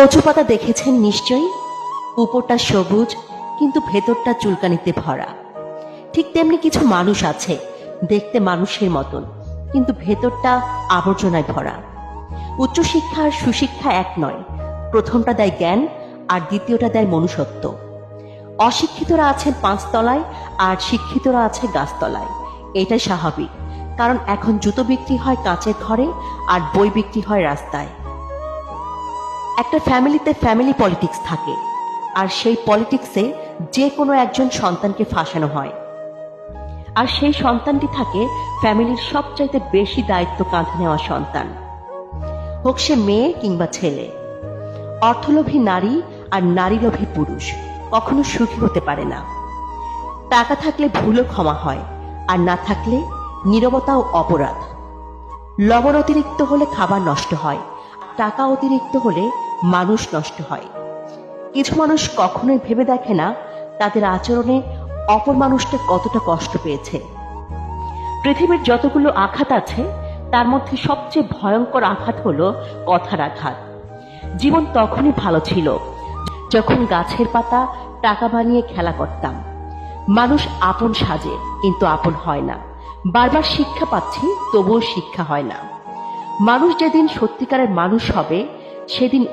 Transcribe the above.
কচু পাতা দেখেছেন নিশ্চয়ই, উপরটা সবুজ কিন্তু ভেতরটা চুলকানিতে ভরা। ঠিক তেমনি কিছু মানুষ আছে দেখতে মানুষের মতন, কিন্তু ভেতরটা আবর্জনায় ভরা। উচ্চশিক্ষা আর সুশিক্ষা এক নয়, প্রথমটা দেয় জ্ঞান আর দ্বিতীয়টা দেয় মনুষ্যত্ব। অশিক্ষিতরা আছেন 5 তলায় আর শিক্ষিতরা আছে গাছতলায়। এটাই স্বাভাবিক, কারণ এখন জুতো বিক্রি হয় কাঁচের ঘরে আর বই বিক্রি হয় রাস্তায়। একটা ফ্যামিলিতে ফ্যামিলি পলিটিক্স থাকে, আর সেই পলিটিক্সে যে কোনো একজন সন্তানকে ফাঁসানো হয়, আর সেই সন্তানটি থাকে ফ্যামিলির সবচাইতে বেশি দায়িত্ব কাঁধে নেওয়া সন্তান, হোক সে মেয়ে কিংবা ছেলে। অর্থলোভী নারী আর নারীলোভী পুরুষ কখনো সুখী হতে পারে না। টাকা থাকলে ভুলও ক্ষমা হয়, আর না থাকলে নীরবতাও অপরাধ। লবণ অতিরিক্ত হলে খাবার নষ্ট হয়, টাকা অতিরিক্ত হলে মানুষ নষ্ট হয়। কিছু মানুষ কখনোই ভেবে দেখে না তাদের আচরণে অপর মানুষটা কতটা কষ্ট পেয়েছে। পৃথিবীর যতগুলো আঘাত আছে তার মধ্যে সবচেয়ে ভয়ঙ্কর আঘাত হলো কথার আঘাত। জীবন তখনই ভালো ছিল যখন গাছের পাতা টাকা বানিয়ে খেলা করতাম। মানুষ আপন সাজে কিন্তু আপন হয় না। বারবার শিক্ষা পাচ্ছি তবুও শিক্ষা হয় না। মানুষ যেদিন সত্যিকারের মানুষ হবে সেদিন